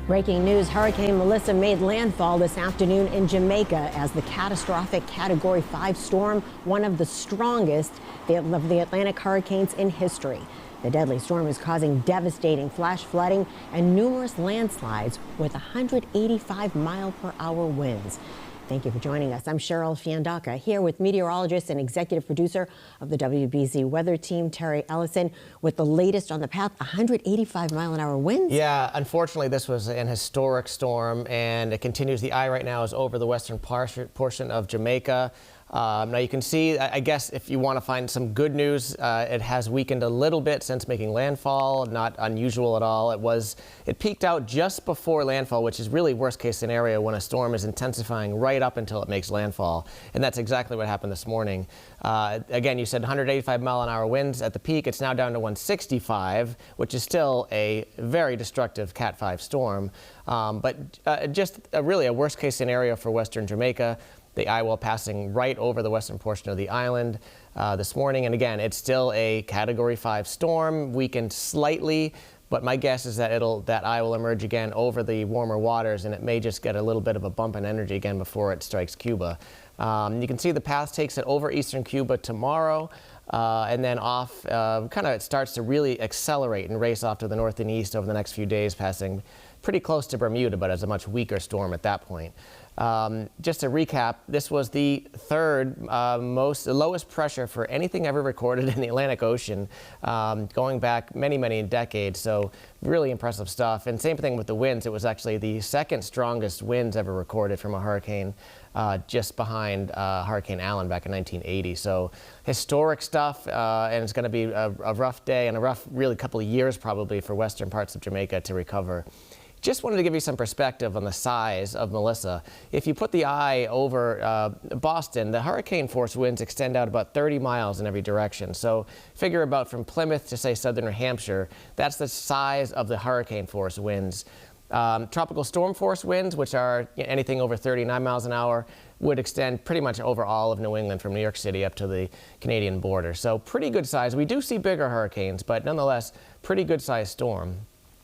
Breaking news, Hurricane Melissa made landfall this afternoon in Jamaica as the catastrophic Category 5 storm, one of the strongest of the Atlantic hurricanes in history. The deadly storm is causing devastating flash flooding and numerous landslides with 185-mile-per-hour winds. Thank you for joining us. I'm Cheryl Fiandaca here with meteorologist and executive producer of the WBZ weather team, Terry Eliasen, with the latest on the path, 185-mile-an-hour winds. Yeah, unfortunately, this was an historic storm, and it continues. The eye right now is over the western portion of Jamaica. Now you can see, I guess, if you want to find some good news, it has weakened a little bit since making landfall. Not unusual at all. It peaked out just before landfall, which is really worst case scenario when a storm is intensifying right up until it makes landfall. And that's exactly what happened this morning. Again, you said 185-mile-an-hour winds at the peak. It's now down to 165, which is still a very destructive Cat 5 storm. But just really a worst case scenario for western Jamaica. The eye will passing right over the western portion of the island this morning. And again, it's still a Category 5 storm, weakened slightly, but my guess is that that eye will emerge again over the warmer waters, and it may just get a little bit of a bump in energy again before it strikes Cuba. You can see the path takes it over eastern Cuba tomorrow, and then off, it starts to really accelerate and race off to the north and east over the next few days, passing pretty close to Bermuda, but as a much weaker storm at that point. Just to recap, this was the third lowest pressure for anything ever recorded in the Atlantic Ocean, going back many, many decades. So really impressive stuff. And same thing with the winds. It was actually the second strongest winds ever recorded from a hurricane, just behind Hurricane Allen back in 1980. So historic stuff, and it's going to be a rough day and a rough, really, couple of years probably for western parts of Jamaica to recover. Just wanted to give you some perspective on the size of Melissa. If you put the eye over Boston, the hurricane force winds extend out about 30 miles in every direction. So figure about from Plymouth to, say, southern New Hampshire. That's the size of the hurricane force winds. Tropical storm force winds, which are anything over 39 miles an hour, would extend pretty much over all of New England from New York City up to the Canadian border. So pretty good size. We do see bigger hurricanes, but nonetheless, pretty good sized storm.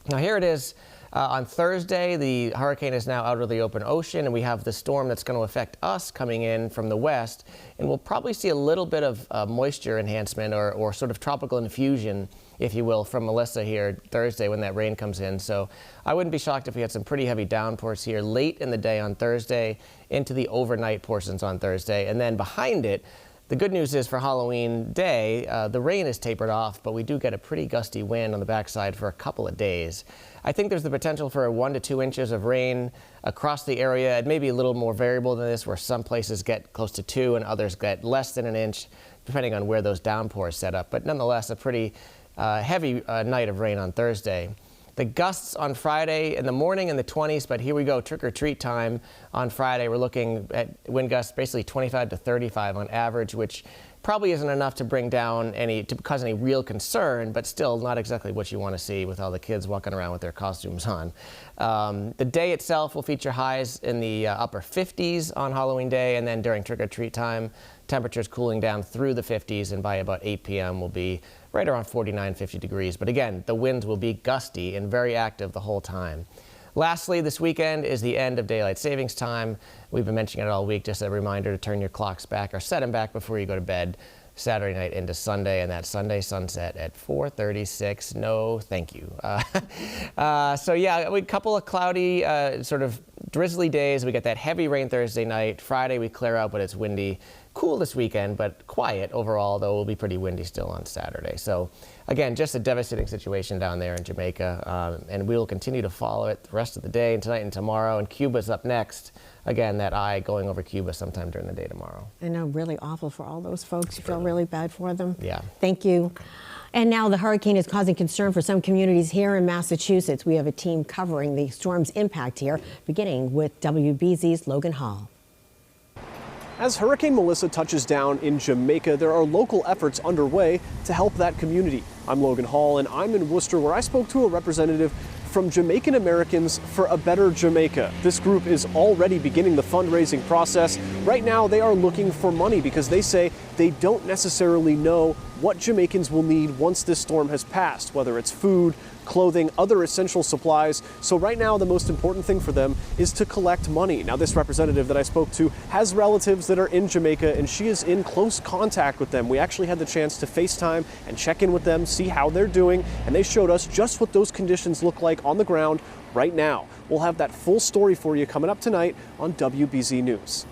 Now here it is. On Thursday, the hurricane is now out of the open ocean, and we have the storm that's going to affect us coming in from the west, and we'll probably see a little bit of moisture enhancement or sort of tropical infusion, if you will, from Melissa here Thursday when that rain comes in. So I wouldn't be shocked if we had some pretty heavy downpours here late in the day on Thursday into the overnight portions on Thursday, and then behind it, the good news is for Halloween Day, the rain is tapered off, but we do get a pretty gusty wind on the backside for a couple of days. I think there's the potential for 1 to 2 inches of rain across the area. It may be a little more variable than this, where some places get close to 2 and others get less than an inch, depending on where those downpours set up. But nonetheless, a pretty heavy night of rain on Thursday. The gusts on Friday in the morning in the 20s, but here we go, trick-or-treat time on Friday. We're looking at wind gusts basically 25 to 35 on average, which probably isn't enough to bring down to cause any real concern, but still not exactly what you want to see with all the kids walking around with their costumes on. The day itself will feature highs in the upper 50s on Halloween Day, and then during trick-or-treat time, temperatures cooling down through the 50s, and by about 8 p.m. will be right around 49, 50 degrees. But again, the winds will be gusty and very active the whole time. Lastly, this weekend is the end of daylight savings time. We've been mentioning it all week. Just a reminder to turn your clocks back or set them back before you go to bed Saturday night into Sunday, and that Sunday sunset at 4:36. No, thank you. So yeah, a couple of cloudy, sort of drizzly days. We get that heavy rain Thursday night. Friday we clear out, but it's windy. Cool this weekend, but quiet overall, though it will be pretty windy still on Saturday. So again, just a devastating situation down there in Jamaica, and we will continue to follow it the rest of the day and tonight and tomorrow. And Cuba's up next. Again, that eye going over Cuba sometime during the day tomorrow. I know, really awful for all those folks. You feel really bad for them. Yeah. Thank you. And now the hurricane is causing concern for some communities here in Massachusetts. We have a team covering the storm's impact here, beginning with WBZ's Logan Hall. As Hurricane Melissa touches down in Jamaica, there are local efforts underway to help that community. I'm Logan Hall, and I'm in Worcester, where I spoke to a representative from Jamaican Americans for a Better Jamaica. This group is already beginning the fundraising process. Right now, they are looking for money because they say they don't necessarily know what Jamaicans will need once this storm has passed, whether it's food, clothing, other essential supplies. So right now, the most important thing for them is to collect money. Now, this representative that I spoke to has relatives that are in Jamaica, and she is in close contact with them. We actually had the chance to FaceTime and check in with them, see how they're doing, and they showed us just what those conditions look like on the ground right now. We'll have that full story for you coming up tonight on WBZ News.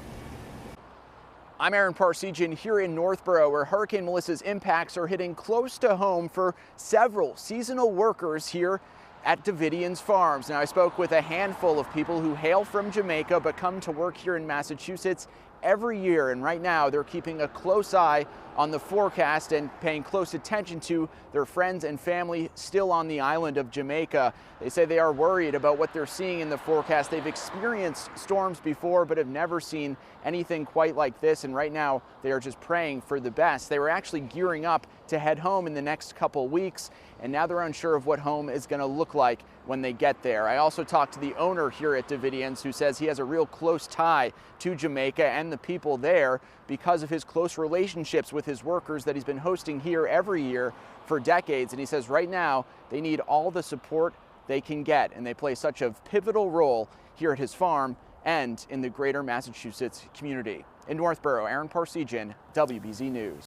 I'm Aaron Parsegian here in Northborough, where Hurricane Melissa's impacts are hitting close to home for several seasonal workers here at Davidian's Farms. Now, I spoke with a handful of people who hail from Jamaica but come to work here in Massachusetts every year, and right now they're keeping a close eye on the forecast and paying close attention to their friends and family still on the island of Jamaica. They say they are worried about what they're seeing in the forecast. They've experienced storms before but have never seen anything quite like this, and right now they are just praying for the best. They were actually gearing up to head home in the next couple weeks, and now they're unsure of what home is going to look like when they get there. I also talked to the owner here at Davidian's, who says he has a real close tie to Jamaica and the people there because of his close relationships with his workers that he's been hosting here every year for decades. And he says right now they need all the support they can get, and they play such a pivotal role here at his farm and in the greater Massachusetts community. In Northborough, Aaron Parsegian, WBZ News.